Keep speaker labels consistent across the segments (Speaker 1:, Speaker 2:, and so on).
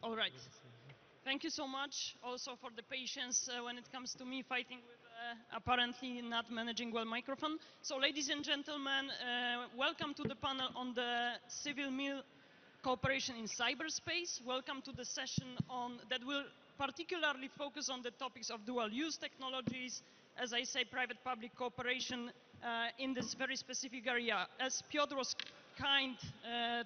Speaker 1: All right. Thank you so much also for the patience when it comes to me fighting with apparently not managing well microphone. So ladies and gentlemen, welcome to the panel on the civil-mil cooperation in cyberspace. Welcome to the session that will particularly focus on the topics of dual-use technologies, as I say, private-public cooperation in this very specific area. As Piotr was kind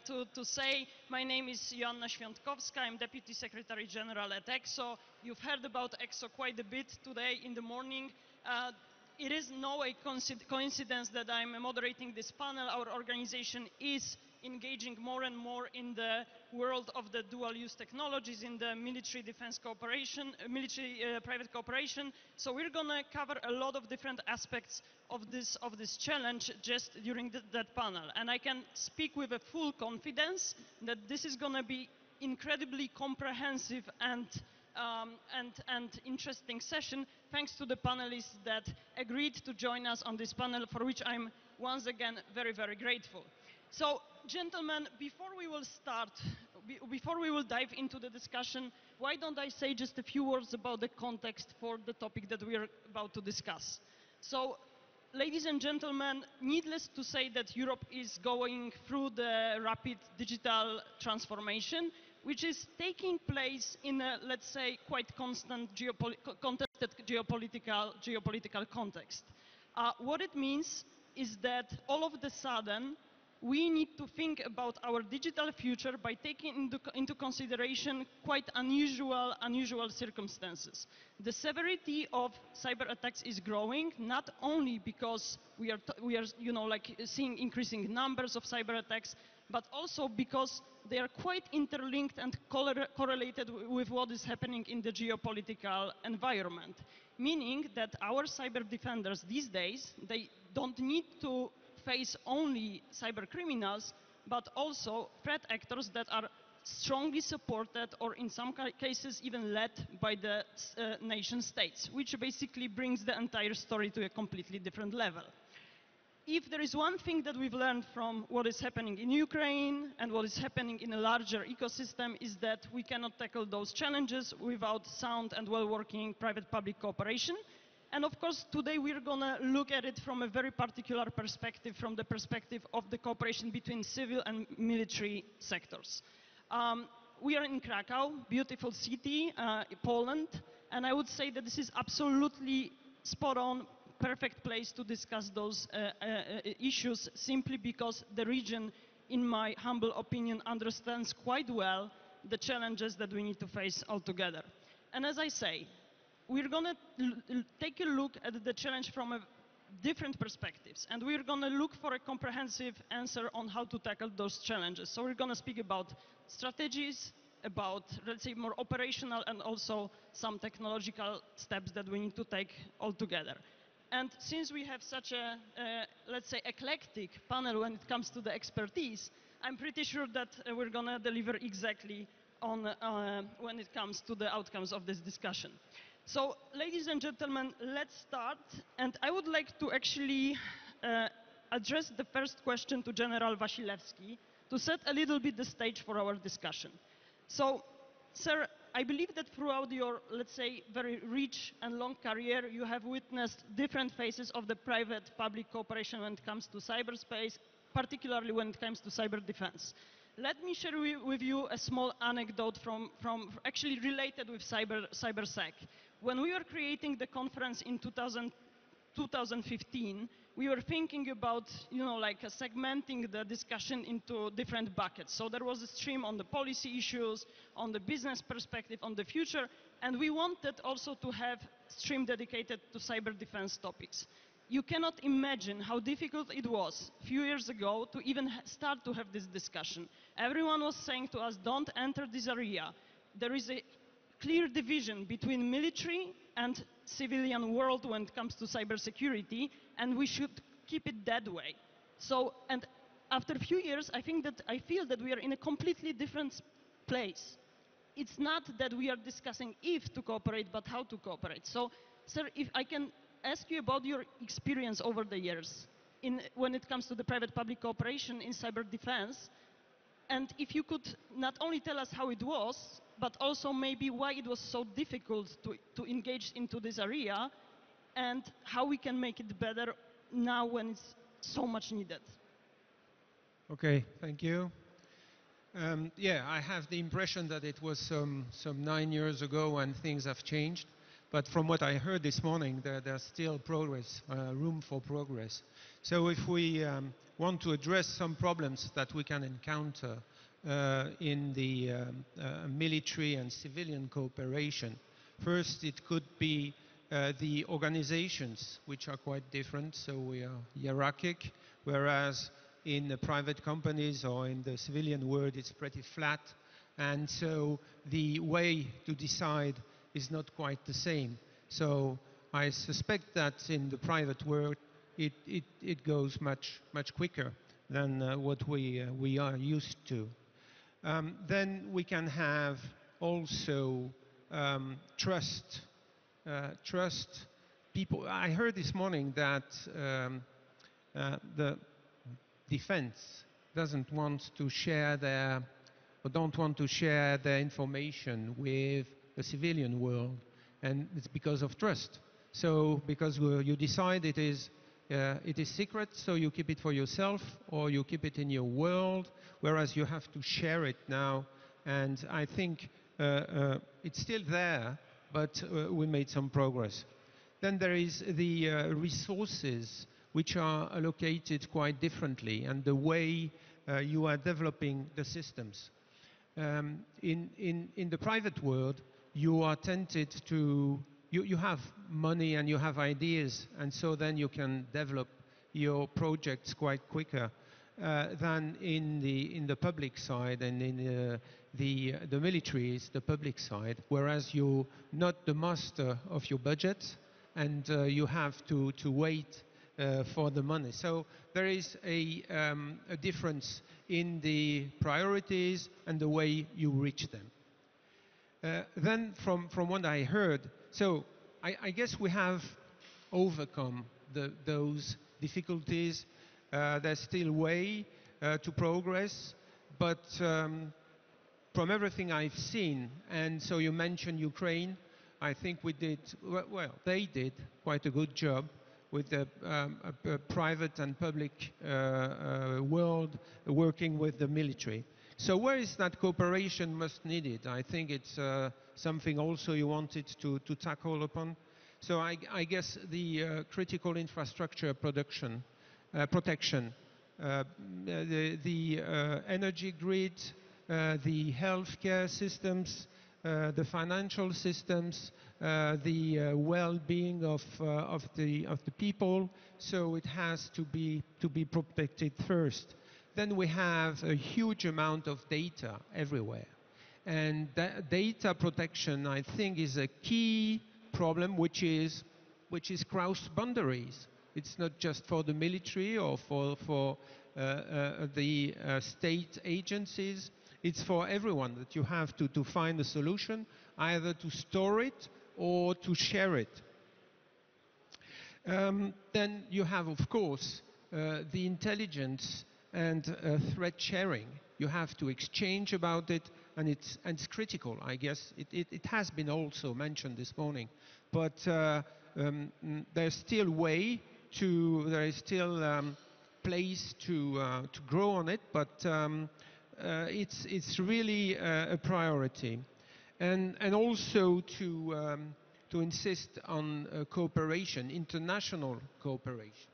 Speaker 1: to say, my name is Joanna Świątkowska. I'm Deputy Secretary General at EXO. You've heard about EXO quite a bit today in the morning. It is no coincidence that I'm moderating this panel. Our organization is engaging more and more in the world of the dual-use technologies, in the military defense cooperation, military private cooperation. So we're going to cover a lot of different aspects of this challenge just during that panel. And I can speak with a full confidence that this is going to be incredibly comprehensive and interesting session, thanks to the panelists that agreed to join us on this panel, for which I'm once again very, very grateful. So, gentlemen, before we will dive into the discussion, why don't I say just a few words about the context for the topic that we are about to discuss. So, ladies and gentlemen, needless to say that Europe is going through the rapid digital transformation, which is taking place in a, let's say, quite constant contested geopolitical context. What it means is that all of a sudden, we need to think about our digital future by taking into consideration quite unusual circumstances. The severity of cyber attacks is growing, not only because we are seeing increasing numbers of cyber attacks, but also because they are quite interlinked and correlated with what is happening in the geopolitical environment. Meaning that our cyber defenders these days, they don't need to face only cyber criminals, but also threat actors that are strongly supported or in some cases even led by the nation states, which basically brings the entire story to a completely different level. If there is one thing that we've learned from what is happening in Ukraine and what is happening in a larger ecosystem is that we cannot tackle those challenges without sound and well-working private-public cooperation. And of course, today we're going to look at it from a very particular perspective, from the perspective of the cooperation between civil and military sectors. We are in Krakow, beautiful city, Poland, and I would say that this is absolutely spot on, perfect place to discuss those issues, simply because the region, in my humble opinion, understands quite well the challenges that we need to face altogether. And as I say, we're going to take a look at the challenge from different perspectives, and we're going to look for a comprehensive answer on how to tackle those challenges. So we're going to speak about strategies, about, let's say, more operational and also some technological steps that we need to take altogether. And since we have such a, let's say, eclectic panel when it comes to the expertise, I'm pretty sure that we're going to deliver exactly on when it comes to the outcomes of this discussion. So, ladies and gentlemen, let's start. And I would like to actually address the first question to General Wasilewski to set a little bit the stage for our discussion. So, sir, I believe that throughout your, let's say, very rich and long career, you have witnessed different phases of the private-public cooperation when it comes to cyberspace, particularly when it comes to cyber defense. Let me share with you a small anecdote from actually related with Cybersec. When we were creating the conference in 2015, we were thinking about, segmenting the discussion into different buckets. So there was a stream on the policy issues, on the business perspective, on the future, and we wanted also to have a stream dedicated to cyber defense topics. You cannot imagine how difficult it was a few years ago to even start to have this discussion. Everyone was saying to us, don't enter this area. There is a clear division between military and civilian world when it comes to cybersecurity, and we should keep it that way. So, and after a few years, I feel that we are in a completely different place. It's not that we are discussing if to cooperate, but how to cooperate. So, sir, if I can ask you about your experience over the years when it comes to the private-public cooperation in cyber defense, And if you could not only tell us how it was, but also maybe why it was so difficult to engage into this area, and how we can make it better now when it's so much needed.
Speaker 2: Okay, thank you. Yeah, I have the impression that it was some 9 years ago and things have changed. But from what I heard this morning, there's still progress, room for progress. So if we want to address some problems that we can encounter in the military and civilian cooperation, first it could be the organizations, which are quite different. So we are hierarchic, whereas in the private companies or in the civilian world it's pretty flat, and so the way to decide is not quite the same. So I suspect that in the private world it goes much quicker than what we are used to. Then we can have also trust. Trust people. I heard this morning that the defense doesn't want to share their or don't want to share their information with the civilian world, and it's because of trust. So because you decide it is secret, so you keep it for yourself or you keep it in your world, whereas you have to share it now. And I think it's still there, but we made some progress. Then there is the resources, which are allocated quite differently, and the way you are developing the systems. In the private world, you are tempted to, you have money and you have ideas, and so then you can develop your projects quite quicker than in the public side, and in the military is the public side, whereas you're not the master of your budget, and you have to wait for the money. So there is a difference in the priorities and the way you reach them. Then from what I heard, so I guess we have overcome those difficulties. There's still way to progress, but from everything I've seen, and so you mentioned Ukraine, I think we did, well, they did quite a good job with the private and public world working with the military. So where is that cooperation most needed? I think it's something also you wanted to tackle upon. So I guess the critical infrastructure protection, the energy grid, the healthcare systems, the financial systems, the well-being of the people. So it has to be protected first. Then we have a huge amount of data everywhere, and that data protection, I think, is a key problem, which is cross boundaries. It's not just for the military or for the state agencies. It's for everyone, that you have to find a solution, either to store it or to share it. Then you have, of course, the intelligence and threat sharing. You have to exchange about it, and it's critical, I guess. It has been also mentioned this morning, but there's still there is still place to grow on it, but it's really a priority, and also to insist on cooperation, international cooperation.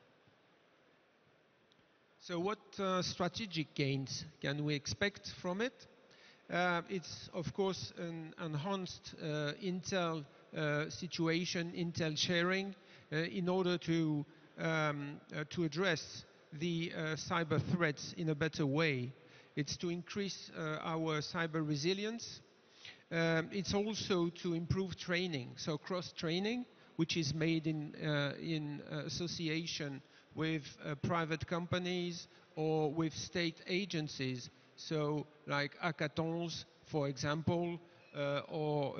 Speaker 2: So what strategic gains can we expect from it? It's of course an enhanced intel situation, intel sharing, in order to address the cyber threats in a better way. It's to increase our cyber resilience. It's also to improve training, so cross-training, which is made in association with private companies or with state agencies, so like hackathons, for example, or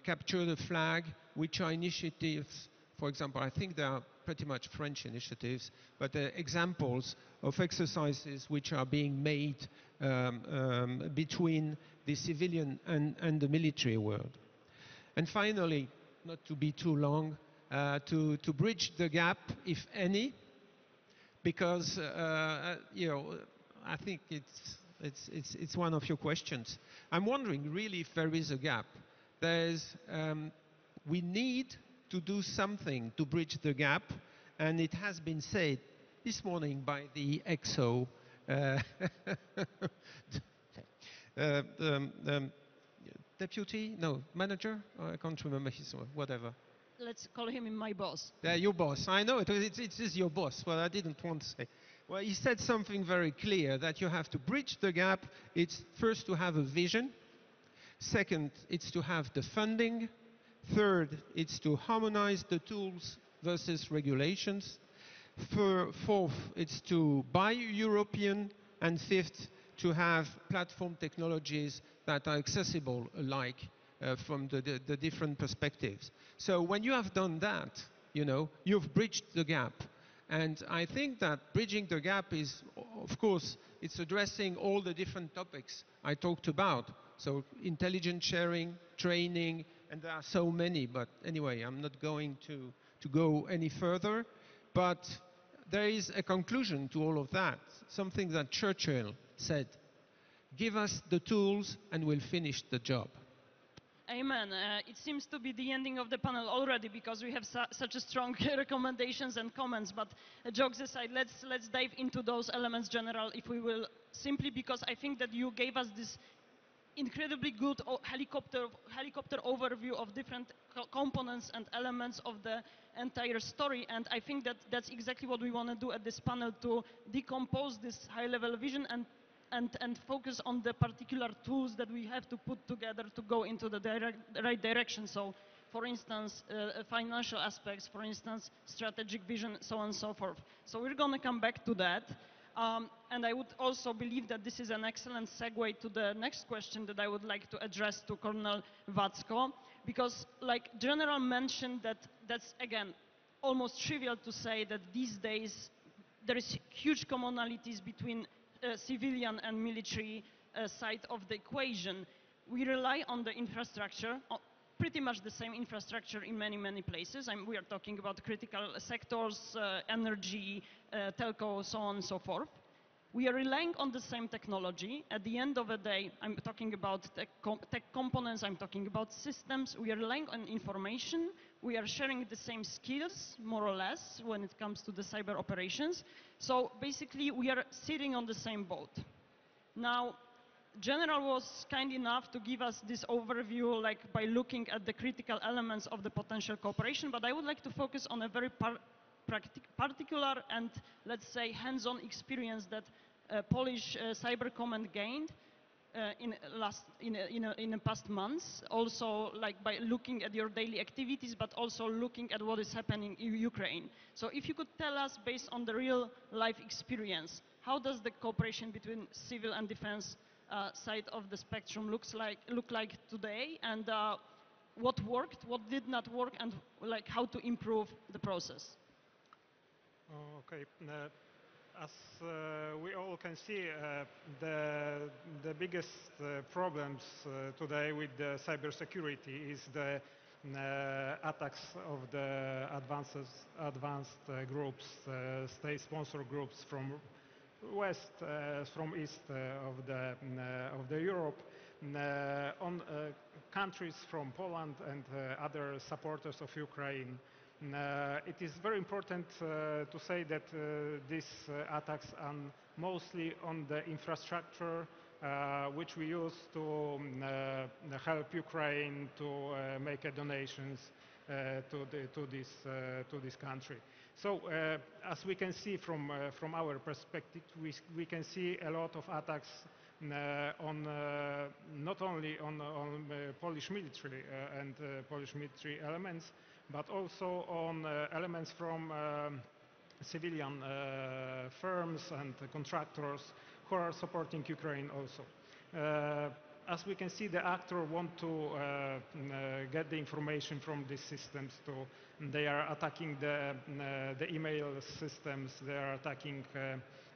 Speaker 2: capture the flag, which are initiatives. For example, I think there are pretty much French initiatives, but examples of exercises which are being made between the civilian and the military world. And finally, not to be too long, to bridge the gap, if any, because I think it's one of your questions. I'm wondering really if there is a gap. We need to do something to bridge the gap, and it has been said this morning by the EXO manager. I can't remember his whatever.
Speaker 1: Let's call him my boss.
Speaker 2: Yeah, your boss. I know it is your boss. Well, I didn't want to say. Well, he said something very clear, that you have to bridge the gap. It's first to have a vision. Second, it's to have the funding. Third, it's to harmonize the tools versus regulations. Fourth, it's to buy European. And fifth, to have platform technologies that are accessible alike from the different perspectives. So when you have done that, you've bridged the gap. And I think that bridging the gap is, of course, it's addressing all the different topics I talked about. So intelligence sharing, training, and there are so many. But anyway, I'm not going to go any further. But there is a conclusion to all of that, something that Churchill said: give us the tools and we'll finish the job.
Speaker 1: Amen. It seems to be the ending of the panel already, because we have such a strong recommendations and comments. But jokes aside, let's dive into those elements general, if we will, simply because I think that you gave us this incredibly good helicopter overview of different components and elements of the entire story. And I think that that's exactly what we want to do at this panel, to decompose this high-level vision and focus on the particular tools that we have to put together to go into the right direction. So, for instance, financial aspects, for instance, strategic vision, so on and so forth. So we're going to come back to that. And I would also believe that this is an excellent segue to the next question that I would like to address to Colonel Vacko, because like General mentioned, that's again almost trivial to say that these days there is huge commonalities between civilian and military side of the equation. We rely on the infrastructure, pretty much the same infrastructure in many places. We are talking about critical sectors, energy, telco, so on and so forth. We are relying on the same technology. At the end of the day, I'm talking about tech components, I'm talking about systems. We are relying on information. We are sharing the same skills, more or less, when it comes to the cyber operations. So basically, we are sitting on the same boat. Now, General was kind enough to give us this overview, like by looking at the critical elements of the potential cooperation, but I would like to focus on a very particular and, let's say, hands-on experience that Polish Cyber Command gained in the past months, also like by looking at your daily activities, but also looking at what is happening in Ukraine. So if you could tell us, based on the real life experience, how does the cooperation between civil and defense side of the spectrum look like today, and what worked, what did not work, and like how to improve the process?
Speaker 3: Okay. As we all can see, the biggest problems today with the cybersecurity is the attacks of the advanced groups, state-sponsor groups from west, from east of the Europe, on countries from Poland and other supporters of Ukraine. It is very important to say that these attacks are mostly on the infrastructure which we use to help Ukraine to make donations to this country. So, as we can see from our perspective, we can see a lot of attacks on not only on Polish military and Polish military elements, but also on elements from civilian firms and contractors who are supporting Ukraine also. as we can see, the actor want to get the information from these systems. They are attacking the email systems. They are attacking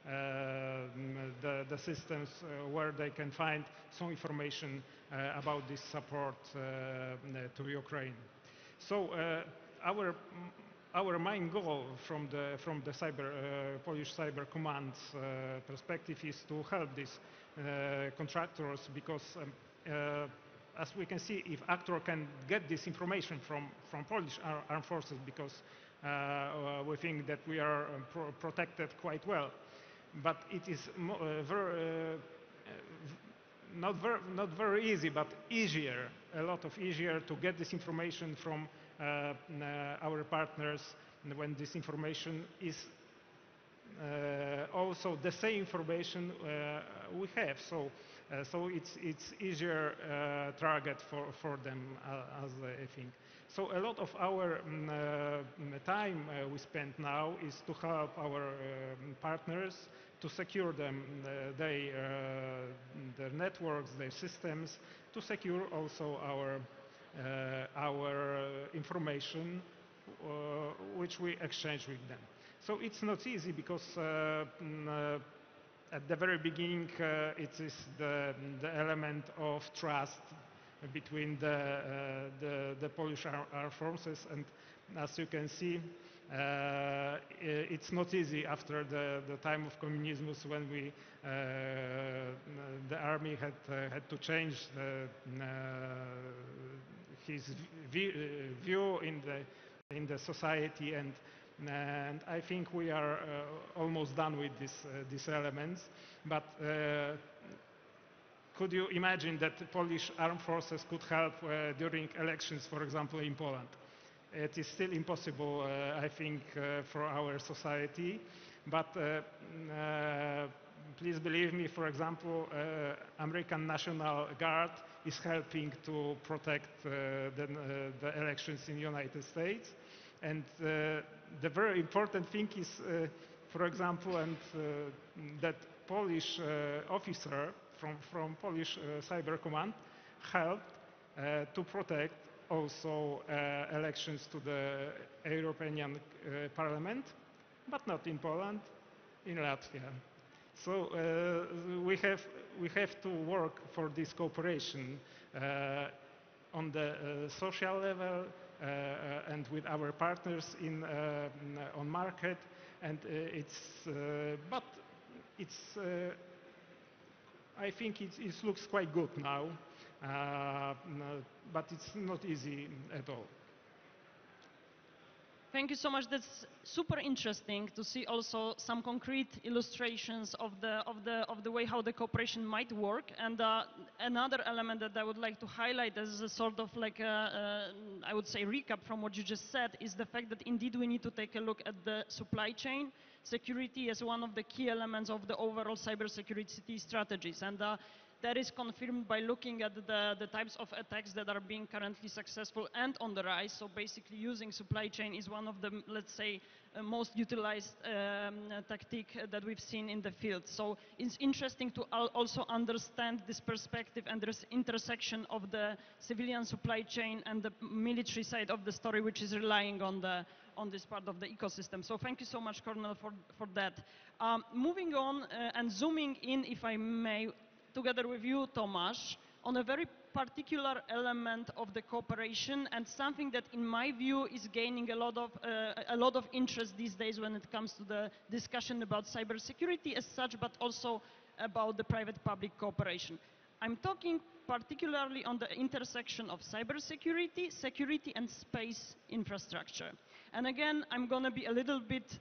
Speaker 3: the systems where they can find some information about this support to Ukraine. So our main goal from the Polish Cyber Command's perspective is to help these contractors, because as we can see, if actor can get this information from Polish armed forces, because we think that we are protected quite well, but it is not very easy, but easier, a lot of easier to get this information from our partners when this information is also the same information we have. So it's easier target for them, as I think. So a lot of our time we spend now is to help our partners to secure them, their networks, their systems, to secure also our information which we exchange with them. So it's not easy, because at the very beginning it is the element of trust between the Polish armed forces, and as you can see, it's not easy after the time of communism, when the army had to change his view in the society, and I think we are almost done with these elements. But could you imagine that the Polish armed forces could help during elections, for example, in Poland? It is still impossible, I think, for our society. But please believe me, for example, American National Guard is helping to protect the elections in the United States. And the very important thing is, for example, that Polish officer from Polish Cyber Command helped to protect also elections to the European Parliament, but not in Poland, in Latvia. So we have to work for this cooperation on the social level and with our partners on market, and but I think it looks quite good now, but it's not easy at all.
Speaker 1: Thank you so much. That's super interesting to see also some concrete illustrations of the way how the cooperation might work. And another element that I would like to highlight as a sort of like I would say recap from what you just said is the fact that indeed we need to take a look at the supply chain security as one of the key elements of the overall cybersecurity strategies. And that is confirmed by looking at the types of attacks that are being currently successful and on the rise. So basically using supply chain is one of the, let's say, most utilized tactic that we've seen in the field. So it's interesting to also understand this perspective and this intersection of the civilian supply chain and the military side of the story, which is relying on this part of the ecosystem. So thank you so much, Colonel, for that. Moving on and zooming in, if I may, together with you, Tomasz, on a very particular element of the cooperation, and something that, in my view, is gaining a lot of interest these days when it comes to the discussion about cybersecurity as such, but also about the private-public cooperation. I'm talking particularly on the intersection of cybersecurity, security, and space infrastructure. And again, I'm going to be a little bit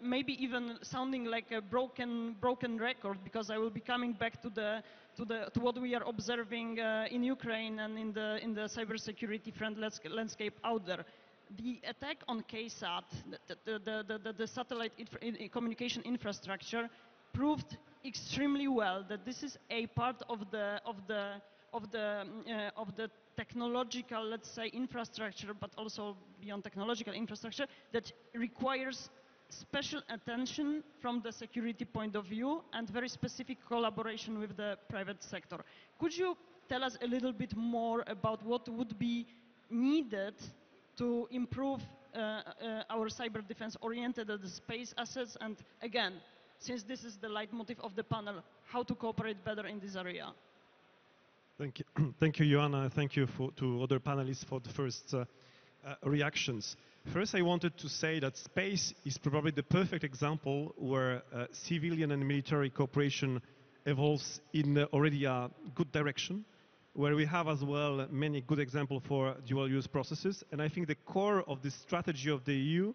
Speaker 1: maybe even sounding like a broken record, because I will be coming back to what we are observing in Ukraine and in the cybersecurity landscape out there. The attack on KSAT, the satellite communication infrastructure, proved extremely well that this is a part of the technological, let's say, infrastructure, but also beyond technological infrastructure, that requires special attention from the security point of view and very specific collaboration with the private sector. Could you tell us a little bit more about what would be needed to improve our cyber defense oriented at the space assets, and again, since this is the leitmotif of the panel, how to cooperate better in this area?
Speaker 4: Thank you, thank you, Joanna. Thank you to other panelists for the first reactions. First, I wanted to say that space is probably the perfect example where civilian and military cooperation evolves in already a good direction, where we have as well many good examples for dual-use processes. And I think the core of the strategy of the EU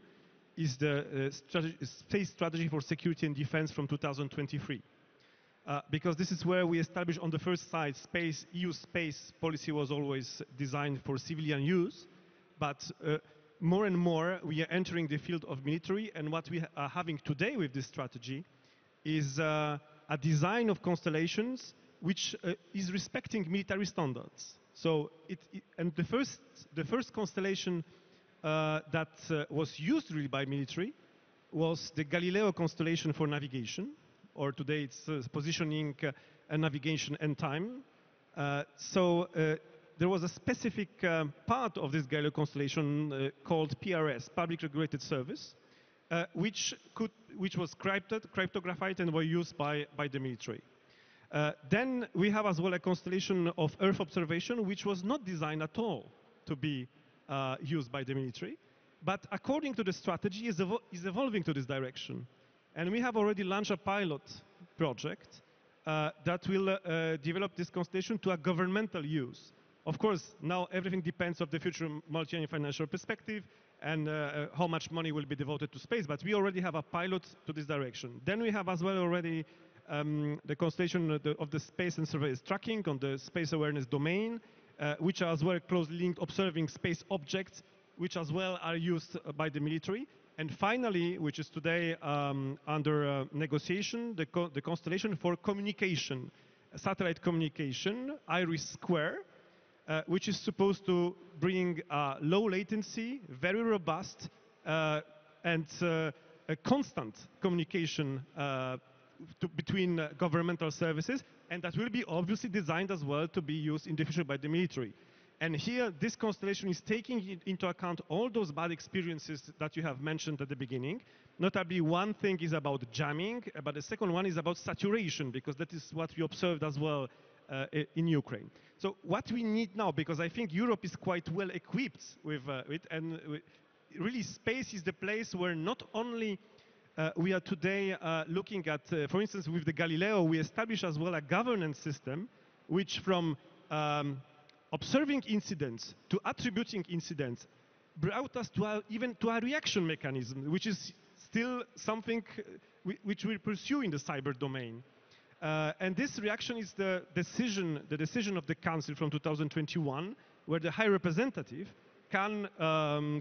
Speaker 4: is the space strategy for security and defense from 2023. Because this is where we establish on the first side, EU space policy was always designed for civilian use, but more and more we are entering the field of military, and what we are having today with this strategy is a design of constellations which is respecting military standards. So and the first constellation that was used really by military was the Galileo constellation for navigation, or today it's positioning and navigation and time. There was a specific part of this Galileo constellation called PRS, Public Regulated Service, which was cryptographed and were used by the military. Then we have as well a constellation of Earth observation, which was not designed at all to be used by the military, but according to the strategy is evolving to this direction. And we have already launched a pilot project that will develop this constellation to a governmental use. Of course, now everything depends on the future multi-annual financial perspective and how much money will be devoted to space, but we already have a pilot to this direction. Then we have as well already the constellation of the space and surveillance tracking on the space awareness domain, which are as well closely linked observing space objects, which as well are used by the military. And finally, which is today under negotiation, the constellation for communication, satellite communication, IRIS², which is supposed to bring low latency, very robust, and a constant communication between governmental services, and that will be obviously designed as well to be used in the future by the military. And here, this constellation is taking into account all those bad experiences that you have mentioned at the beginning. Notably, one thing is about jamming, but the second one is about saturation, because that is what we observed as well in Ukraine. So what we need now, because I think Europe is quite well equipped with it, and really space is the place where not only we are today looking at, for instance, with the Galileo, we establish as well a governance system, which from observing incidents to attributing incidents brought us to even to a reaction mechanism, which is still something which we pursue in the cyber domain. And this reaction is the decision of the Council from 2021, where the High Representative can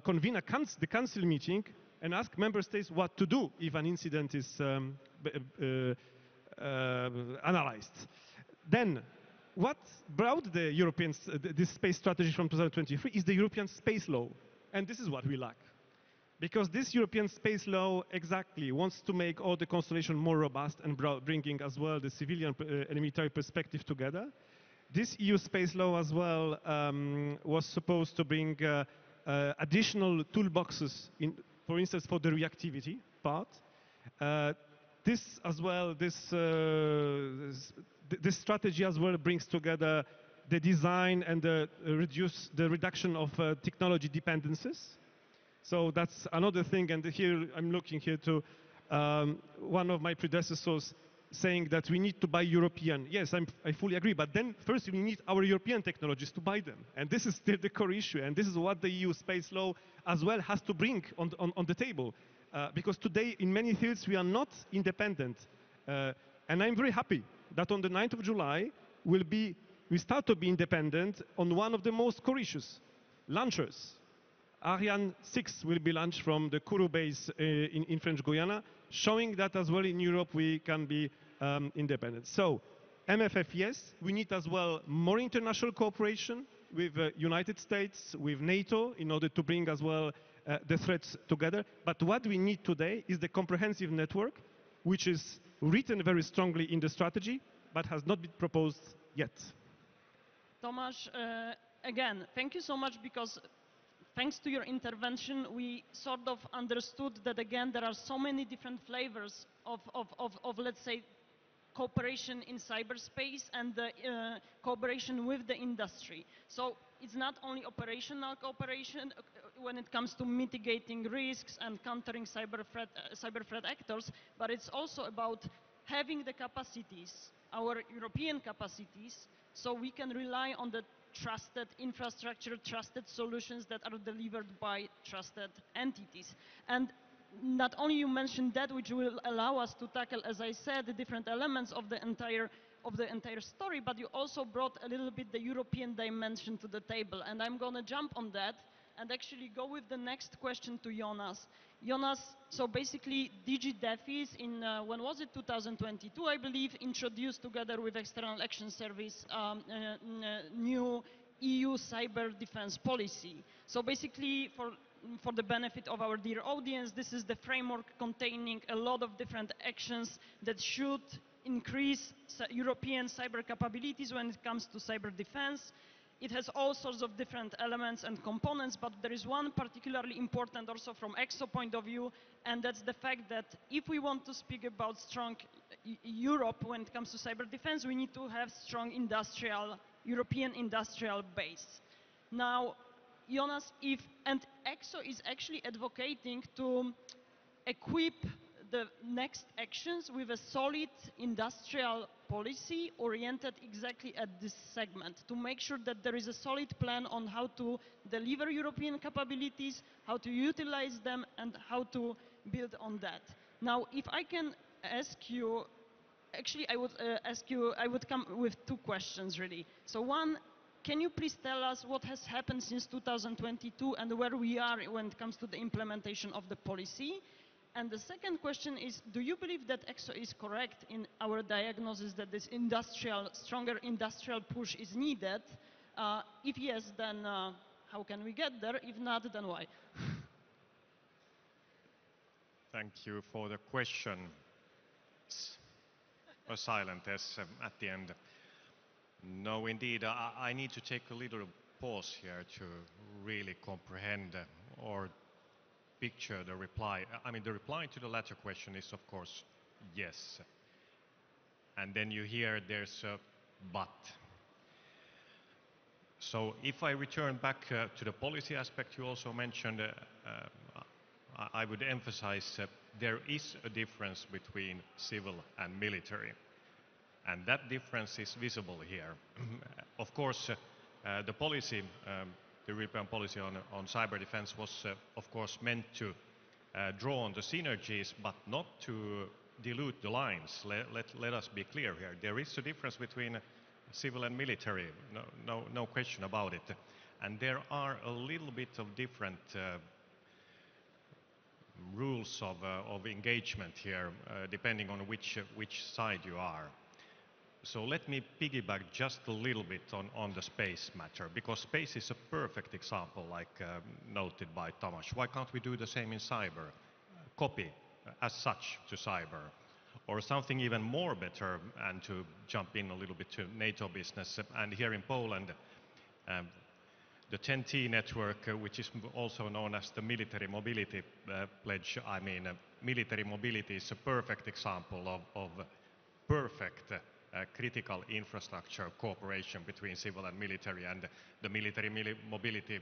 Speaker 4: convene the Council meeting and ask member states what to do if an incident is analyzed. Then, what brought the this space strategy from 2023 is the European space law. And this is what we lack. Because this European space law exactly wants to make all the constellation more robust and bringing as well the civilian and military perspective together. This EU space law as well was supposed to bring additional toolboxes, for instance, for the reactivity part. This as well, this strategy as well brings together the design and the reduction of technology dependencies. So that's another thing, and here I'm looking here to one of my predecessors saying that we need to buy European. Yes, I fully agree, but then first we need our European technologies to buy them. And this is still the core issue, and this is what the EU space law as well has to bring on the table. Because today in many fields we are not independent. And I'm very happy that on the 9th of July we start to be independent on one of the most core issues, launchers. Ariane 6 will be launched from the Kourou base in French Guiana, showing that as well in Europe we can be independent. So, MFF, yes, we need as well more international cooperation with United States, with NATO, in order to bring as well the threats together. But what we need today is the comprehensive network, which is written very strongly in the strategy, but has not been proposed yet.
Speaker 1: Tomasz, again, thank you so much, because thanks to your intervention, we sort of understood that, again, there are so many different flavors of let's say, cooperation in cyberspace and the cooperation with the industry. So it's not only operational cooperation when it comes to mitigating risks and countering cyber threat actors, but it's also about having the capacities, our European capacities, so we can rely on the trusted infrastructure, trusted solutions that are delivered by trusted entities. And not only you mentioned that, which will allow us to tackle, as I said, the different elements of the entire story, but you also brought a little bit the European dimension to the table. And I'm going to jump on that and actually go with the next question to Jonas. Jonas, so basically DG DEFIS in, when was it, 2022, I believe, introduced together with External Action Service new EU cyber defense policy. So basically, for the benefit of our dear audience, this is the framework containing a lot of different actions that should increase European cyber capabilities when it comes to cyber defense. It has all sorts of different elements and components, but there is one particularly important also from EXO point of view, and that's the fact that if we want to speak about strong Europe when it comes to cyber defense, we need to have strong European industrial base. Now, Jonas, and EXO is actually advocating to equip the next actions with a solid industrial policy oriented exactly at this segment, to make sure that there is a solid plan on how to deliver European capabilities, how to utilize them, and how to build on that. Now, if I can ask you, actually I would come with two questions really. So one, can you please tell us what has happened since 2022 and where we are when it comes to the implementation of the policy? And the second question is, do you believe that EXO is correct in our diagnosis that this stronger industrial push is needed? If yes, then how can we get there? If not, then why?
Speaker 5: Thank you for the question. A silent S at the end. No, indeed, I need to take a little pause here to really comprehend or picture the reply. I mean, the reply to the latter question is, of course, yes. And then you hear there's a but. So if I return back to the policy aspect you also mentioned, I would emphasize there is a difference between civil and military. And that difference is visible here. Of course, the policy, the European policy on cyber defense was, of course, meant to draw on the synergies, but not to dilute the lines. Let us be clear here. There is a difference between civil and military, no question about it. And there are a little bit of different rules of engagement here, depending on which side you are. So let me piggyback just a little bit on the space matter, because space is a perfect example, like noted by Tomasz. Why can't we do the same in cyber? Copy as such to cyber. Or something even more better, and to jump in a little bit to NATO business. And here in Poland, the 10T network, which is also known as the military mobility pledge. I mean, military mobility is a perfect example of perfect critical infrastructure cooperation between civil and military, and the military mobility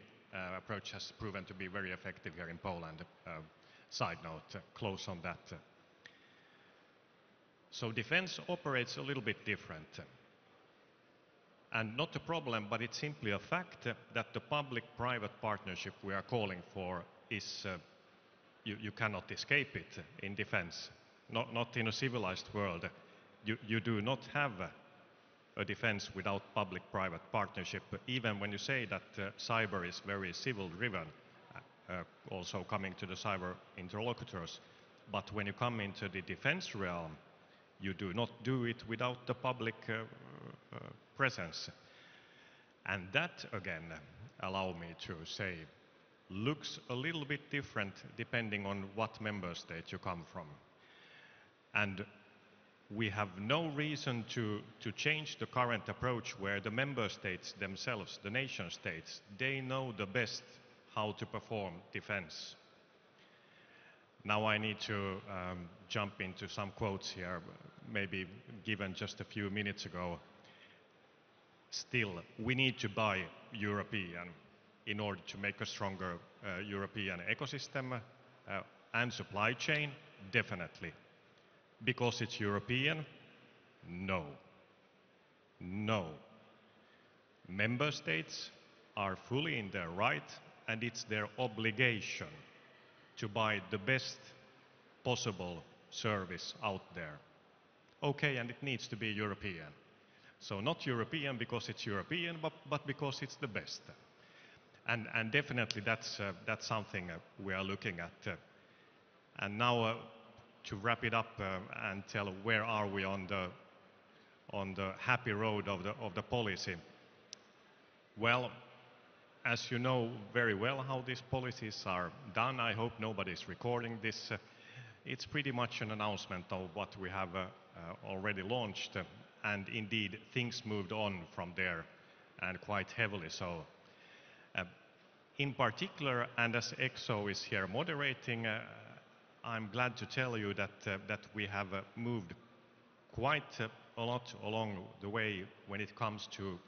Speaker 5: approach has proven to be very effective here in Poland. Side note, close on that. So defense operates a little bit different. And not a problem, but it's simply a fact that the public-private partnership we are calling for is, you cannot escape it in defense. Not in a civilized world. You do not have a defense without public-private partnership, even when you say that cyber is very civil-driven, also coming to the cyber interlocutors. But when you come into the defense realm, you do not do it without the public presence. And that, again, allow me to say, looks a little bit different depending on what member state you come from. And we have no reason to change the current approach where the member states themselves, the nation states, they know the best how to perform defense. Now I need to jump into some quotes here, maybe given just a few minutes ago. Still, we need to buy European in order to make a stronger European ecosystem and supply chain, definitely. Because it's European? No. No. Member states are fully in their right, and it's their obligation to buy the best possible service out there. Okay, and it needs to be European. So not European because it's European, but because it's the best. And definitely that's something we are looking at. And now to wrap it up and tell where are we on the happy road of the policy. Well, as you know very well how these policies are done, I hope nobody's recording this. It's pretty much an announcement of what we have already launched, and indeed things moved on from there, and quite heavily so. In particular, and as EXO is here moderating, I'm glad to tell you that we have moved quite a lot along the way when it comes to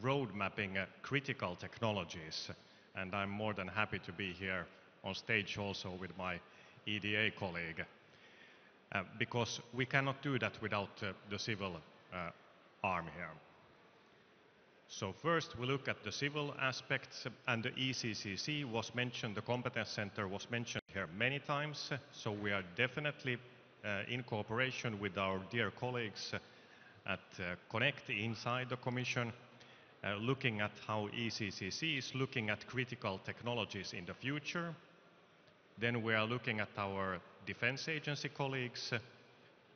Speaker 5: road mapping critical technologies. And I'm more than happy to be here on stage also with my EDA colleague, because we cannot do that without the civil arm here. So first we look at the civil aspects, and the ECCC was mentioned, the competence center was mentioned here many times. So we are definitely in cooperation with our dear colleagues at Connect inside the Commission, looking at how ECCC is looking at critical technologies in the future. Then we are looking at our defense agency colleagues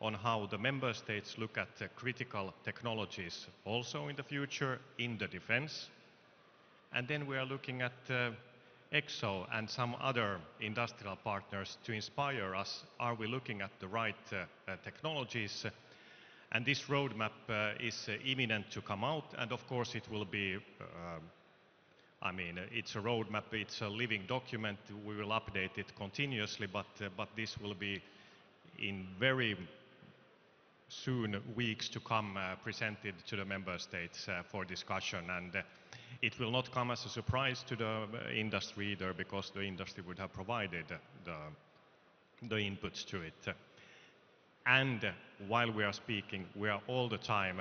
Speaker 5: on how the member states look at critical technologies also in the future in the defense. And then we are looking at EXO and some other industrial partners to inspire us. Are we looking at the right technologies? And this roadmap is imminent to come out, and of course it will be, it's a roadmap, it's a living document, we will update it continuously, but this will be in very soon weeks to come presented to the member states for discussion, and it will not come as a surprise to the industry either, because the industry would have provided the inputs to it. And while we are speaking, we are all the time,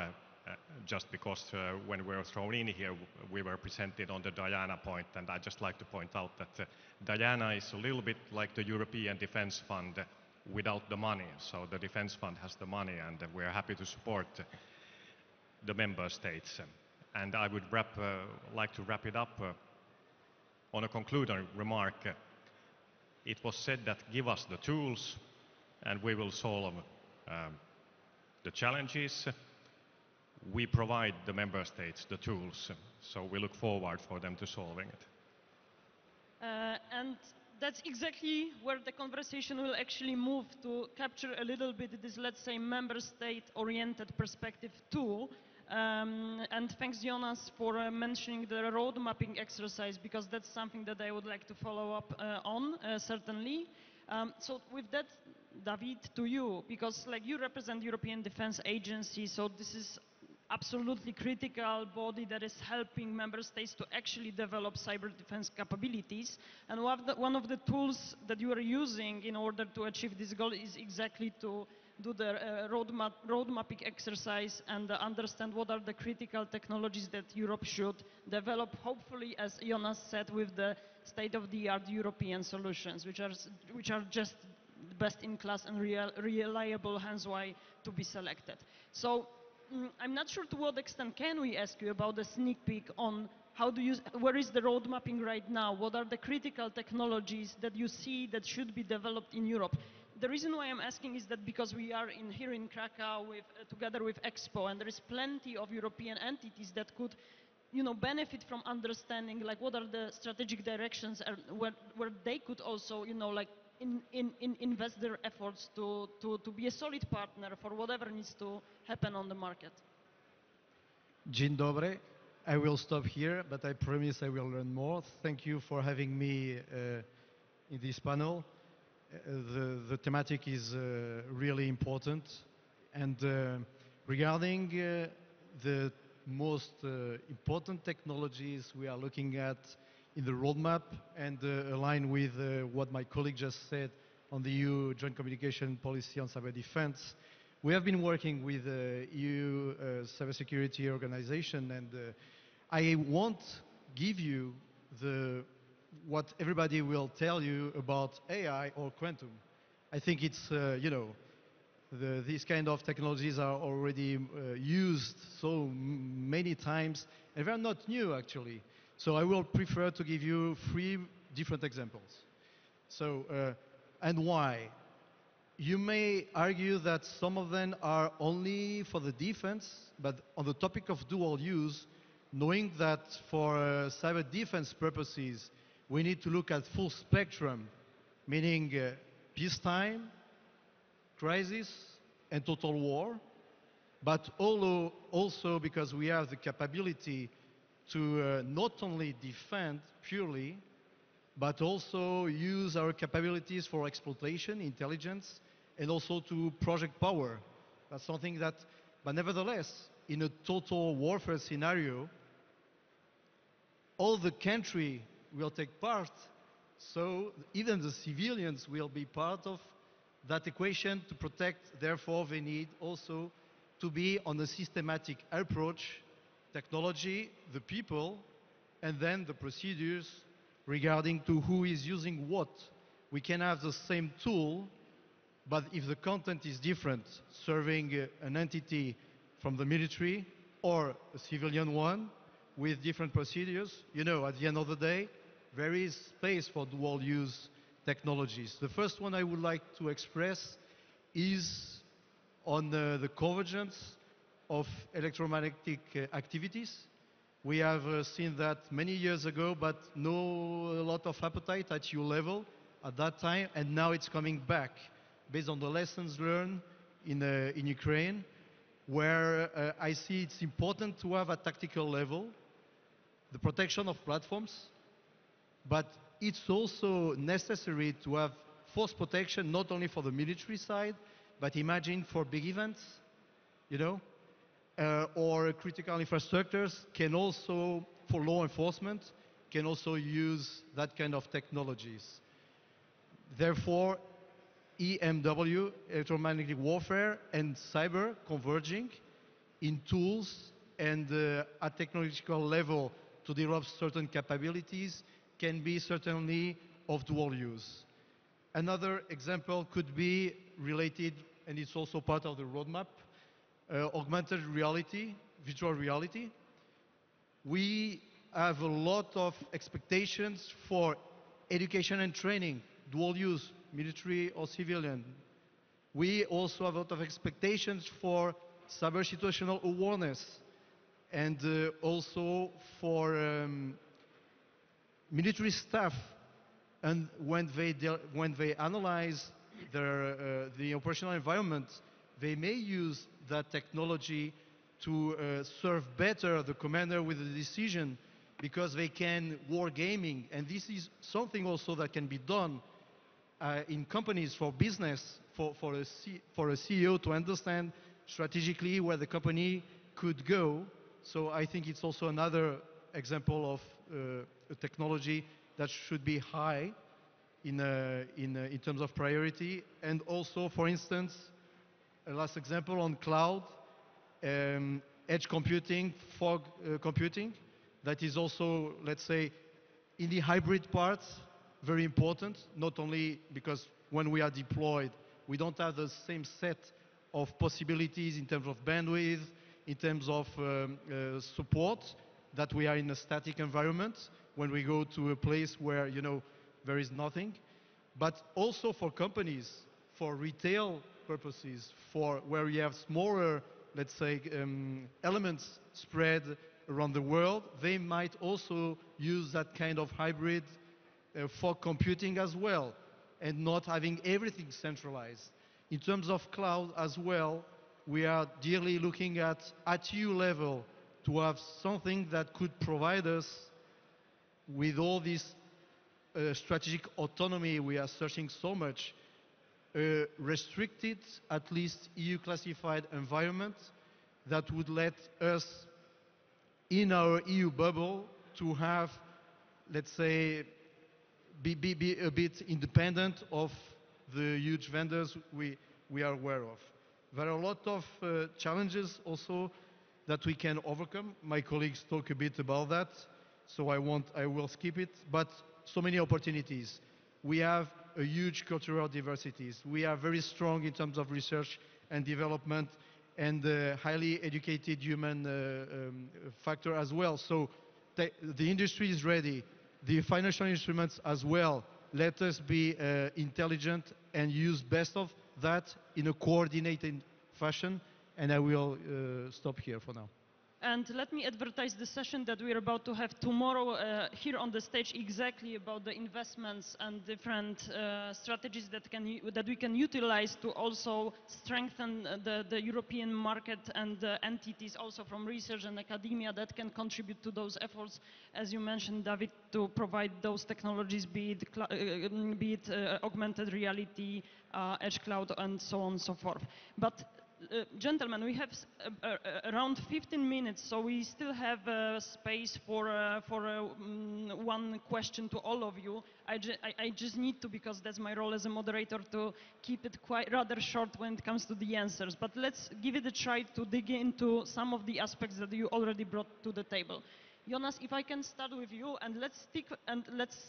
Speaker 5: just because when we were thrown in here, we were presented on the Diana point, and I'd just like to point out that Diana is a little bit like the European Defence Fund without the money. So the Defence Fund has the money, and we are happy to support the member states. And I would like to wrap it up on a concluding remark. It was said that give us the tools and we will solve the challenges. We provide the member states the tools, so we look forward for them to solving it.
Speaker 1: And that's exactly where the conversation will actually move, to capture a little bit this, let's say, member state-oriented perspective too. And thanks, Jonas, for mentioning the road mapping exercise, because that's something that I would like to follow up on, certainly. So with that, David, to you, because like you represent European Defence Agency, so this is absolutely critical body that is helping member states to actually develop cyber defense capabilities. And one of the tools that you are using in order to achieve this goal is exactly to do the road mapping exercise and understand what are the critical technologies that Europe should develop, hopefully, as Jonas said, with the state-of-the-art European solutions, which are just best in class and reliable, hence why to be selected. So I'm not sure to what extent can we ask you about a sneak peek on where is the road mapping right now? What are the critical technologies that you see that should be developed in Europe? The reason why I'm asking is that because we are here in Krakow together with Expo, and there is plenty of European entities that could benefit from understanding like what are the strategic directions and where they could also, like invest their efforts to be a solid partner for whatever needs to happen on the market.
Speaker 6: Dzień dobry. I will stop here, but I promise I will learn more. Thank you for having me in this panel. The thematic is really important. And regarding the most important technologies we are looking at in the roadmap and align with what my colleague just said on the EU Joint Communication Policy on Cyber Defense, we have been working with the EU Cybersecurity Organization, and I won't give you what everybody will tell you about AI or quantum. I think it's, these kind of technologies are already used so many times, and they're not new actually. So I will prefer to give you 3 different examples. So, and why? You may argue that some of them are only for the defense, but on the topic of dual use, knowing that for cyber defense purposes, we need to look at full spectrum, meaning peacetime, crisis, and total war, but also because we have the capability to not only defend purely, but also use our capabilities for exploitation, intelligence, and also to project power. That's something that, but nevertheless, in a total warfare scenario, all the country will take part, so even the civilians will be part of that equation to protect. Therefore, they need also to be on a systematic approach, technology, the people, and then the procedures regarding to who is using what. We can have the same tool, but if the content is different, serving an entity from the military or a civilian one with different procedures, at the end of the day, there is space for dual use technologies. The first one I would like to express is on the convergence of electromagnetic activities. We have seen that many years ago, but no lot of appetite at EU level at that time, and now it's coming back based on the lessons learned in Ukraine, where I see it's important to have at tactical level the protection of platforms, but it's also necessary to have force protection not only for the military side, but imagine for big events, or critical infrastructures can also, for law enforcement, can also use that kind of technologies. Therefore, EMW, electromagnetic warfare, and cyber converging in tools and at technological level to develop certain capabilities can be certainly of dual use. Another example could be related, and it's also part of the roadmap, augmented reality, virtual reality. We have a lot of expectations for education and training, dual use, military or civilian. We also have a lot of expectations for cyber situational awareness and also for military staff. And when they analyze the operational environment, they may use that technology to serve better the commander with the decision, because they can war gaming. And this is something also that can be done in companies for business, for a CEO to understand strategically where the company could go. So I think it's also another example of a technology that should be high in terms of priority. And also, for instance, a last example on cloud, edge computing, fog computing, that is also, let's say, in the hybrid parts, very important, not only because when we are deployed, we don't have the same set of possibilities in terms of bandwidth, in terms of support, that we are in a static environment when we go to a place where, there is nothing. But also for companies, for retail purposes, for where we have smaller, let's say, elements spread around the world, they might also use that kind of hybrid for computing as well, and not having everything centralized. In terms of cloud as well, we are dearly looking at EU level to have something that could provide us with all this strategic autonomy we are searching so much, restricted, at least EU classified environment that would let us, in our EU bubble, to have, let's say, be a bit independent of the huge vendors we are aware of. There are a lot of challenges also that we can overcome. My colleagues talk a bit about that, so I will skip it. But so many opportunities. We have a huge cultural diversities. We are very strong in terms of research and development, and highly educated human factor as well. So the industry is ready. The financial instruments as well. Let us be intelligent and use best of that in a coordinated fashion. And I will stop here for now.
Speaker 1: And let me advertise the session that we're about to have tomorrow here on the stage, exactly about the investments and different strategies that we can utilize to also strengthen the European market, and entities also from research and academia that can contribute to those efforts, as you mentioned, David, to provide those technologies, be it augmented reality, edge cloud, and so on and so forth. But gentlemen, we have around 15 minutes, so we still have space for one question to all of you. I just need to, because that's my role as a moderator, to keep it quite rather short when it comes to the answers. But let's give it a try to dig into some of the aspects that you already brought to the table. Jonas, if I can start with you, and let's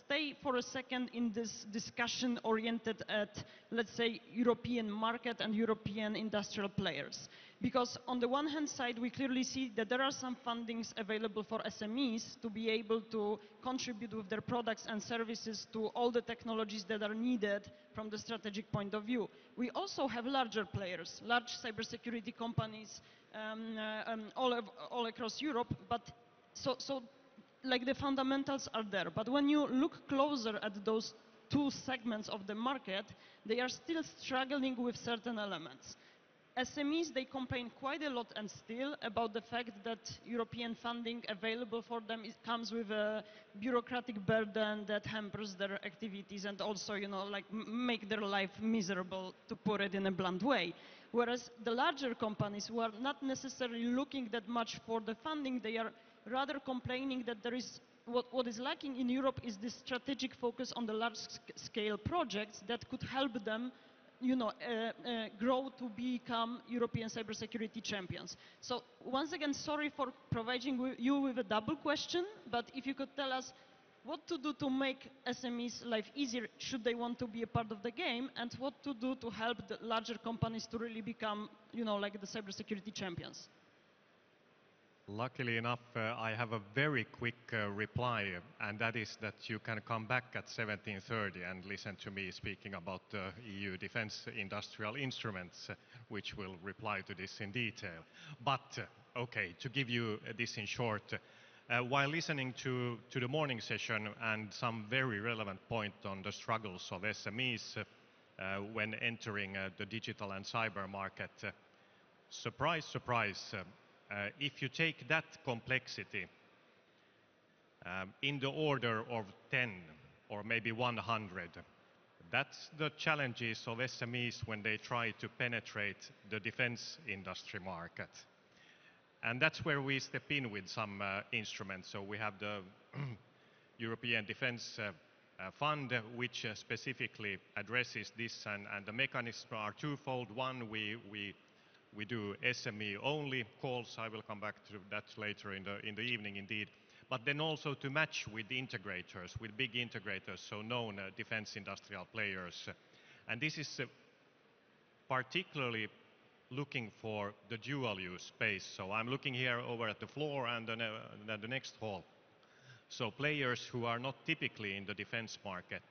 Speaker 1: stay for a second in this discussion oriented at, let's say, European market and European industrial players. Because on the one hand side, we clearly see that there are some fundings available for SMEs to be able to contribute with their products and services to all the technologies that are needed from the strategic point of view. We also have larger players, large cybersecurity companies all across Europe, but so like the fundamentals are there, but when you look closer at those two segments of the market, they are still struggling with certain elements. SMEs, they complain quite a lot and still about the fact that European funding available for them comes with a bureaucratic burden that hampers their activities and also, like make their life miserable, to put it in a blunt way. Whereas the larger companies, who are not necessarily looking that much for the funding, they are rather complaining that there is what is lacking in Europe is this strategic focus on the large-scale projects that could help them, grow to become European cybersecurity champions. So once again, sorry for providing you with a double question, but if you could tell us what to do to make SMEs' life easier should they want to be a part of the game, and what to do to help the larger companies to really become, like the cybersecurity champions.
Speaker 5: Luckily enough, I have a very quick reply, and that is that you can come back at 17:30 and listen to me speaking about the EU defense industrial instruments, which will reply to this in detail. But, okay, to give you this in short, while listening to the morning session and some very relevant point on the struggles of SMEs when entering the digital and cyber market, surprise, surprise, if you take that complexity in the order of 10 or maybe 100, that's the challenges of SMEs when they try to penetrate the defense industry market. And that's where we step in with some instruments. So we have the European Defense Fund, which specifically addresses this, and the mechanisms are twofold. One, we do SME only calls. I will come back to that later in the evening indeed. But then also to match with the integrators, with big integrators, so known defense industrial players. And this is particularly looking for the dual use space. So I'm looking here over at the floor and then the next hall. So players who are not typically in the defense market,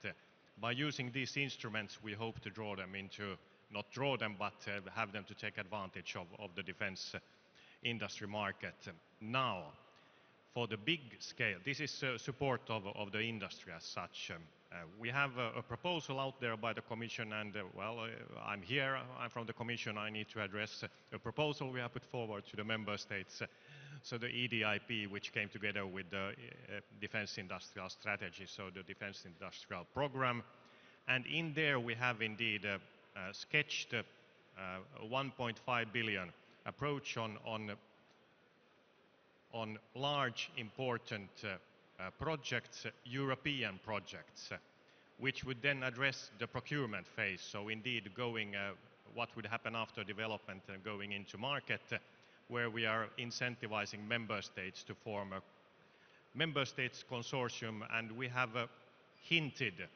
Speaker 5: by using these instruments, we hope to draw them into, not draw them, but have them to take advantage of the defense industry market. Now, for the big scale, this is support of the industry as such. We have a proposal out there by the Commission, and I'm here, I'm from the Commission, I need to address a proposal we have put forward to the Member States. So the EDIP, which came together with the Defence Industrial Strategy, so the Defence Industrial Programme. And in there we have indeed sketched a 1.5 billion approach on large, important projects, European projects, which would then address the procurement phase. So indeed going, what would happen after development and going into market, where we are incentivizing member states to form a member states consortium, and we have hinted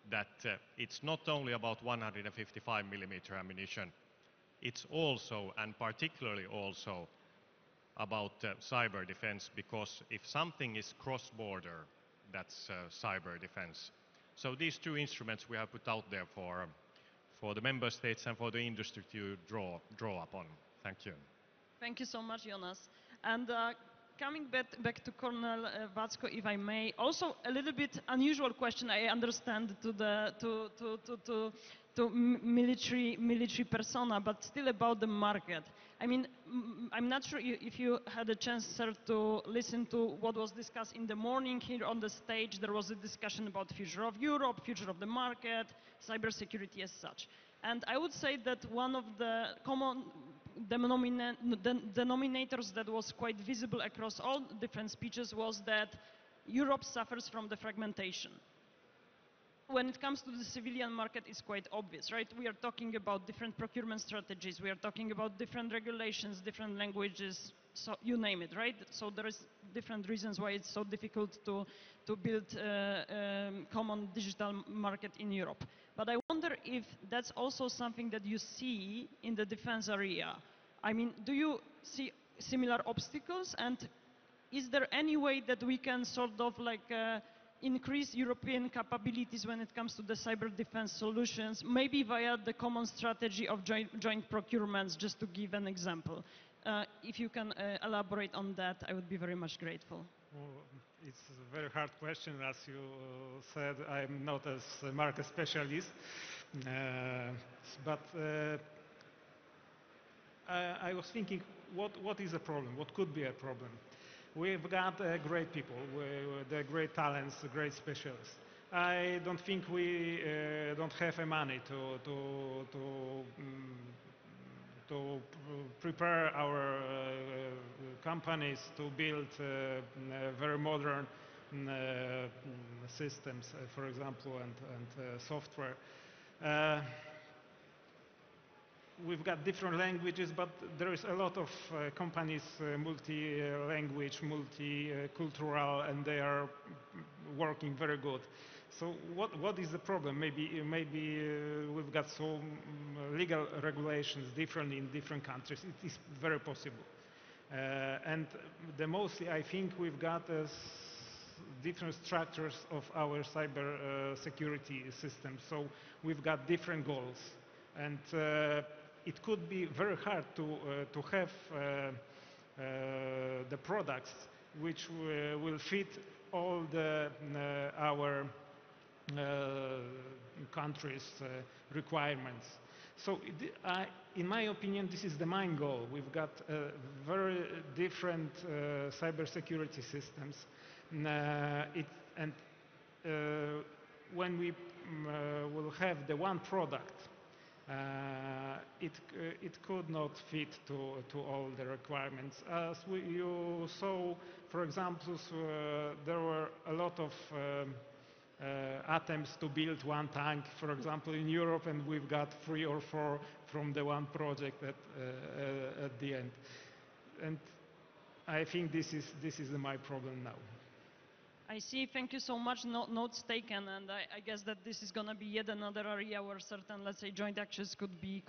Speaker 5: that it's not only about 155 millimeter ammunition, it's also, and particularly also, about cyber defense, because if something is cross-border, that's cyber defense. So these two instruments we have put out there for the member states and for the industry to draw upon. Thank you.
Speaker 1: Thank you so much, Jonas. And coming back to Colonel Vacko, if I may, also a little bit unusual question, I understand, to military persona, but still about the market. I mean, I'm not sure if you had a chance, sir, to listen to what was discussed in the morning here on the stage. There was a discussion about the future of Europe, future of the market, cybersecurity as such. And I would say that one of the common denominators that was quite visible across all different speeches was that Europe suffers from the fragmentation. When it comes to the civilian market, it's quite obvious, right? We are talking about different procurement strategies, we are talking about different regulations, different languages, so you name it, right? So there is different reasons why it's so difficult to build a common digital market in Europe. But I wonder if that's also something that you see in the defense area. I mean, do you see similar obstacles? And is there any way that we can sort of like increase European capabilities when it comes to the cyber defense solutions, maybe via the common strategy of joint procurements, just to give an example? If you can elaborate on that, I would be very much grateful.
Speaker 3: Well, it's a very hard question. As you said, I'm not a market specialist, but I was thinking, what is a problem? What could be a problem? We've got great people, the great talents, great specialists. I don't think we don't have money to prepare our companies to build very modern systems, for example, and software. We've got different languages, but there is a lot of companies, multi-language, multicultural, and they are working very good. So what is the problem? Maybe we've got some legal regulations different in different countries. It is very possible. And the mostly, I think we've got different structures of our cyber security system. So we've got different goals. And it could be very hard to have the products which will fit all our countries' requirements. So in my opinion, this is the main goal. We've got very different cybersecurity systems. When we will have the one product, it could not fit to all the requirements. As you saw, for example, there were a lot of attempts to build one tank, for example, in Europe, and we've got 3 or 4 from the one project at the end. And I think this is my problem now.
Speaker 1: I see. Thank you so much. Notes taken, and I guess that this is going to be yet another area where certain, let's say, joint actions could be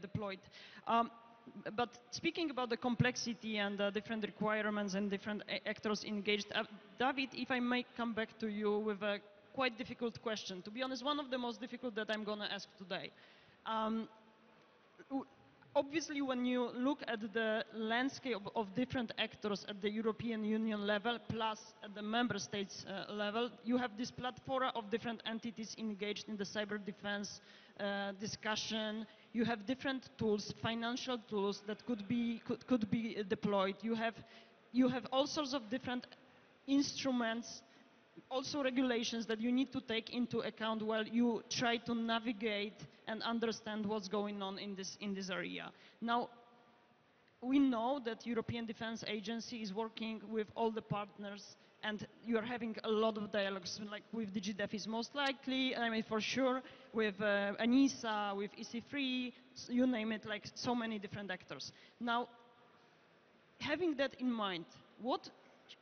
Speaker 1: deployed. But speaking about the complexity and different requirements and different actors engaged, David, if I may come back to you with a quite difficult question. To be honest, one of the most difficult that I'm going to ask today. obviously, when you look at the landscape of different actors at the European Union level, plus at the member states level, you have this plethora of different entities engaged in the cyber defense discussion. You have different tools, financial tools that could be deployed. You have all sorts of different instruments, also regulations that you need to take into account while you try to navigate and understand what's going on in this area. Now, we know that European Defence Agency is working with all the partners, and you are having a lot of dialogues, like with DigiDef most likely, I mean for sure, with ANISA, with EC3, you name it, like so many different actors. Now, having that in mind, what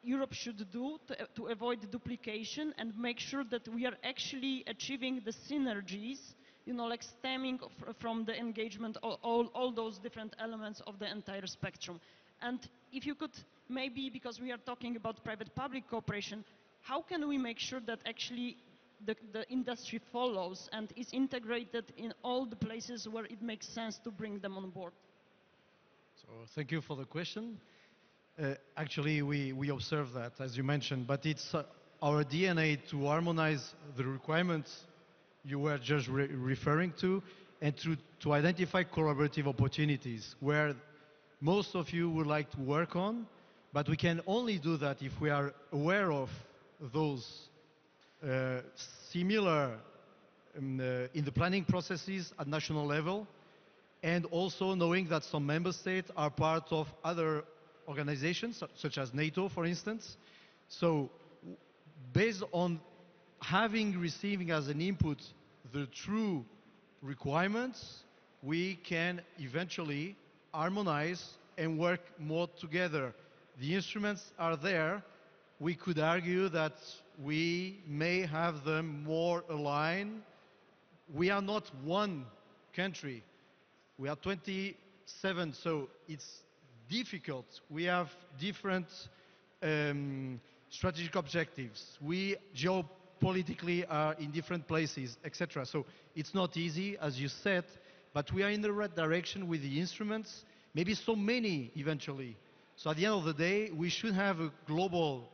Speaker 1: Europe should do to avoid duplication and make sure that we are actually achieving the synergies, you know, like stemming from the engagement of all those different elements of the entire spectrum. And if you could maybe, because we are talking about private-public cooperation, how can we make sure that actually the industry follows and is integrated in all the places where it makes sense to bring them on board?
Speaker 6: So thank you for the question. Actually, we observe that, as you mentioned, but it's our DNA to harmonize the requirements you were just referring to, and to identify collaborative opportunities where most of you would like to work on, but we can only do that if we are aware of those similar in the planning processes at national level, and also knowing that some member states are part of other organizations, such as NATO, for instance. So, based on receiving as an input the true requirements, we can eventually harmonize and work more together. The instruments are there. We could argue that we may have them more aligned. We are not one country. We are 27, so it's difficult. We have different strategic objectives. We geopolitically are in different places, etc. So it's not easy, as you said, but we are in the right direction with the instruments, maybe so many eventually. So at the end of the day, we should have a global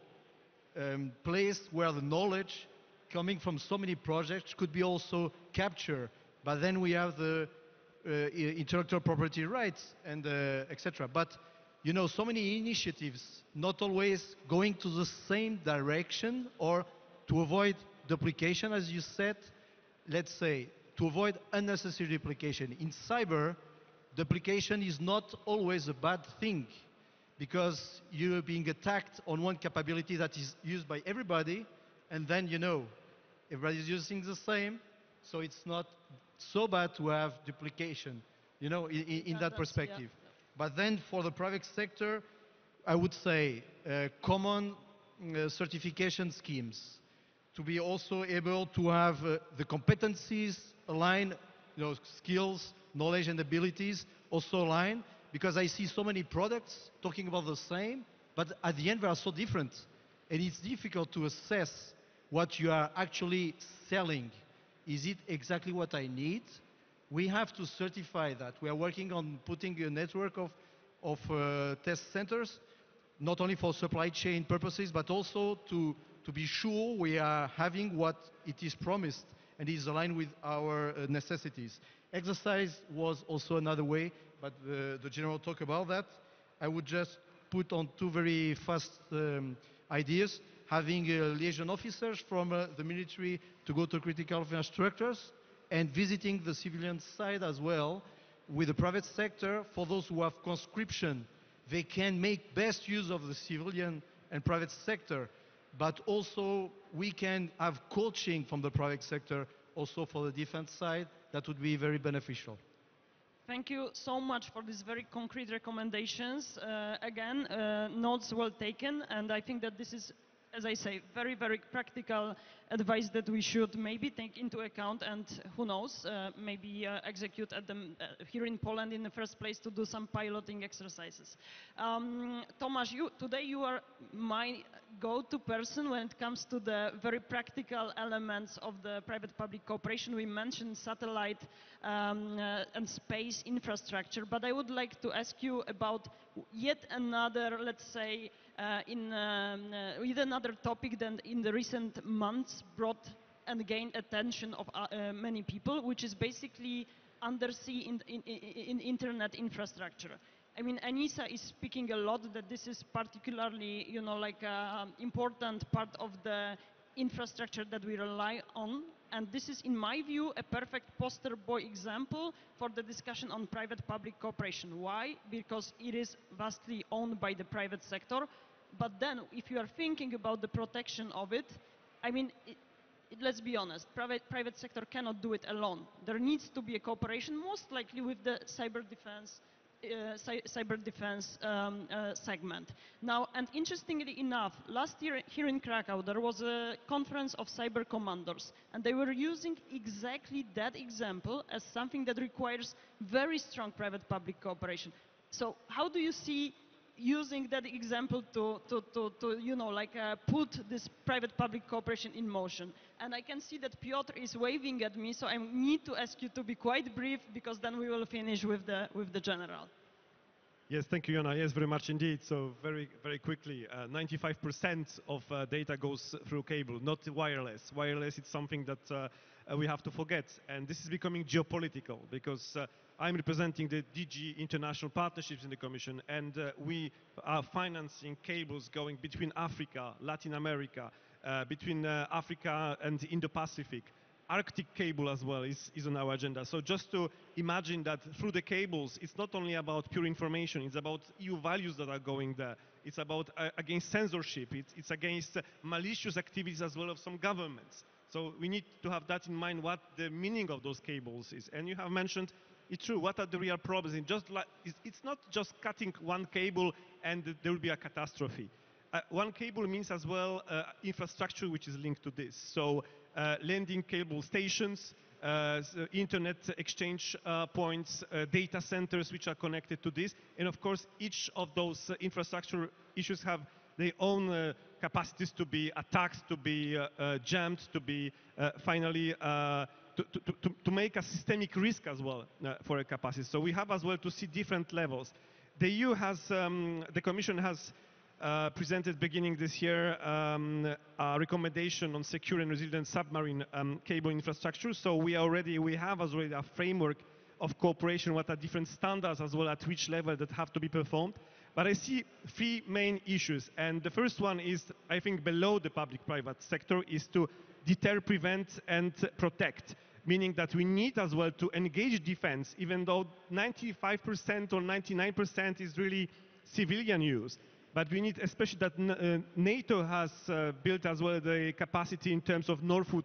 Speaker 6: place where the knowledge coming from so many projects could be also captured. But then we have the intellectual property rights and etc. But you know, so many initiatives not always going to the same direction, or to avoid duplication, as you said. Let's say to avoid unnecessary duplication in cyber. Duplication is not always a bad thing, because you're being attacked on one capability that is used by everybody, and then you know everybody's using the same, so it's not so bad to have duplication, you know, in that perspective. Yeah. But then for the private sector, I would say common certification schemes, to be also able to have the competencies aligned, you know, skills, knowledge and abilities also aligned, because I see so many products talking about the same, but at the end they are so different, and it's difficult to assess what you are actually selling. Is it exactly what I need? We have to certify that. We are working on putting a network of test centers, not only for supply chain purposes, but also to be sure we are having what it is promised and is aligned with our necessities. Exercise was also another way, but the general talk about that. I would just put on two very fast ideas. Having liaison officers from the military to go to critical infrastructures, and visiting the civilian side as well with the private sector. For those who have conscription, they can make best use of the civilian and private sector, but also we can have coaching from the private sector also for the defense side. That would be very beneficial.
Speaker 1: Thank you so much for these very concrete recommendations. Again, notes well taken, and I think that this is as I say, very, very practical advice that we should maybe take into account and who knows, maybe execute at them here in Poland in the first place to do some piloting exercises. Tomasz, today you are my go-to person when it comes to the very practical elements of the private-public cooperation. We mentioned satellite and space infrastructure, but I would like to ask you about yet another, let's say, with another topic that in the recent months brought and gained attention of many people, which is basically undersea in internet infrastructure. I mean, ENISA is speaking a lot that this is particularly, you know, like important part of the infrastructure that we rely on. And this is, in my view, a perfect poster boy example for the discussion on private-public cooperation. Why? Because it is vastly owned by the private sector. But then, if you are thinking about the protection of it, I mean, let's be honest, private sector cannot do it alone. There needs to be a cooperation, most likely with the cyber defense segment. Now, and interestingly enough, last year here in Krakow, there was a conference of cyber commanders, and they were using exactly that example as something that requires very strong private-public cooperation. So how do you see using that example to you know, like put this private-public cooperation in motion? And I can see that Piotr is waving at me, so I need to ask you to be quite brief, because then we will finish with the general.
Speaker 4: Yes, thank you, Jana. Yes, very much indeed. So very, very quickly, 95% of data goes through cable, not wireless. Wireless is something that we have to forget. And this is becoming geopolitical, because I'm representing the DG International Partnerships in the Commission, and we are financing cables going between Africa, Latin America, between Africa and the Indo-Pacific. Arctic cable as well is on our agenda. So just to imagine that through the cables, it's not only about pure information, it's about EU values that are going there. It's about against censorship, it's against malicious activities as well of some governments. So we need to have that in mind, what the meaning of those cables is. And you have mentioned, it's true, what are the real problems? It's not just cutting one cable and there will be a catastrophe. One cable means as well infrastructure which is linked to this. So landing cable stations, internet exchange points, data centers which are connected to this. And of course, each of those infrastructure issues have their own capacities to be attacked, to be jammed, to be finally to make a systemic risk as well for a capacity. So we have as well to see different levels. The EU has, the Commission has presented beginning this year a recommendation on secure and resilient submarine cable infrastructure. So we have already a framework of cooperation, what are different standards as well at which level that have to be performed. But I see three main issues. And the first one is, I think, below the public-private sector, is to deter, prevent, and protect. Meaning that we need as well to engage defense, even though 95% or 99% is really civilian use. But we need, especially that NATO has built as well the capacity in terms of Northwood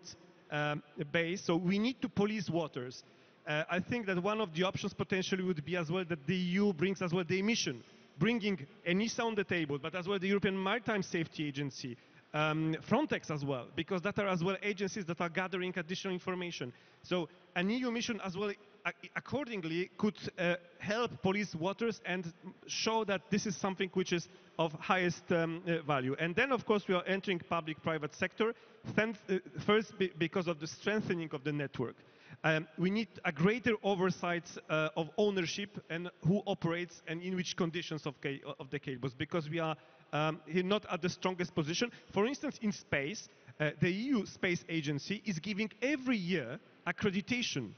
Speaker 4: base, so we need to police waters. I think that one of the options potentially would be as well that the EU brings as well the emission, bringing ENISA on the table, but as well the European Maritime Safety Agency, Frontex as well, because that are as well agencies that are gathering additional information. So an EU mission as well accordingly could help police waters and show that this is something which is of highest value. And then of course we are entering public-private sector, first because of the strengthening of the network. We need a greater oversight of ownership and who operates and in which conditions of the cables, because we are here not at the strongest position. For instance, in space, the EU Space Agency is giving every year accreditation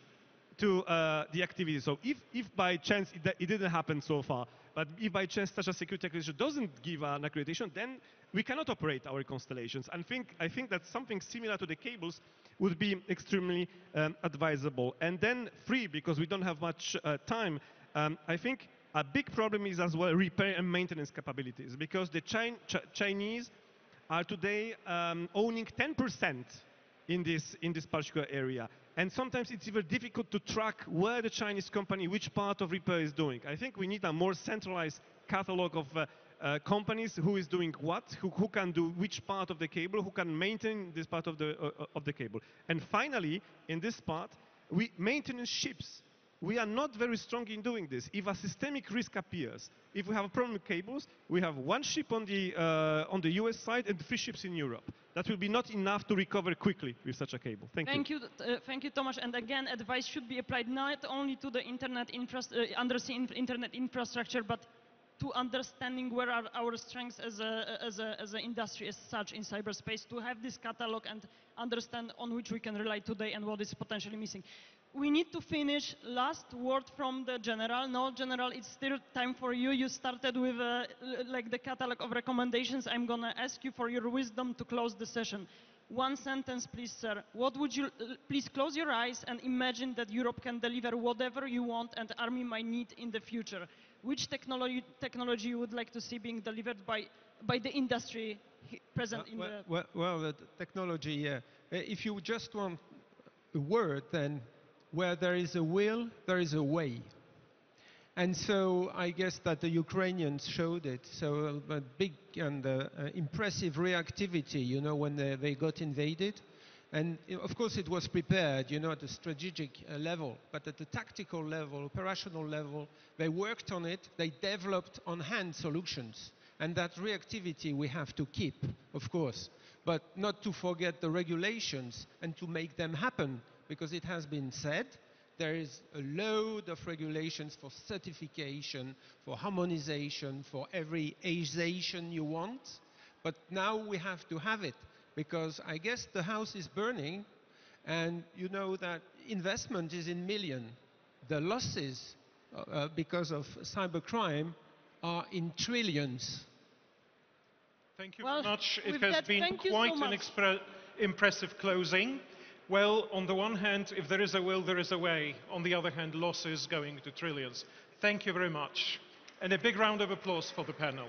Speaker 4: to the activity. So if by chance it didn't happen so far, but if by chance such a security accreditation doesn't give an accreditation, then we cannot operate our constellations. And I think that something similar to the cables would be extremely advisable. And then three, because we don't have much time, I think a big problem is as well repair and maintenance capabilities, because the Chinese are today owning 10% in this particular area. And sometimes it's even difficult to track where the Chinese company, which part of repair is doing. I think we need a more centralized catalog of companies, who is doing what, who can do which part of the cable, who can maintain this part of the cable. And finally, in this part, we maintenance ships. We are not very strong in doing this. If a systemic risk appears, if we have a problem with cables, we have one ship on the US side and 3 ships in Europe. That will be not enough to recover quickly with such a cable. Thank you.
Speaker 1: Thank you, Tomasz. And again, advice should be applied not only to the undersea internet infrastructure, but to understanding where are our strengths as an industry as such in cyberspace, to have this catalog and understand on which we can rely today and what is potentially missing. We need to finish. Last word from the General. No, General, it's still time for you. You started with like the catalog of recommendations. I'm going to ask you for your wisdom to close the session. One sentence, please, sir. What would you, please close your eyes and imagine that Europe can deliver whatever you want and Army might need in the future. Which technology you would like to see being delivered by the industry present in the...
Speaker 2: Well, the technology, yeah. If you just want a word, then where there is a will, there is a way. And so I guess that the Ukrainians showed it. So a big and impressive reactivity, you know, when they got invaded. And of course it was prepared, you know, at the strategic level, but at the tactical level, operational level, they worked on it, they developed on-hand solutions. And that reactivity we have to keep, of course, but not to forget the regulations and to make them happen, because it has been said, there is a load of regulations for certification, for harmonization, for every Asian you want, but now we have to have it. Because I guess the house is burning, and you know that investment is in millions. The losses because of cybercrime are in trillions.
Speaker 7: Thank you very much. It has been quite an impressive closing. Well, on the one hand, if there is a will, there is a way. On the other hand, losses going to trillions. Thank you very much. And a big round of applause for the panel.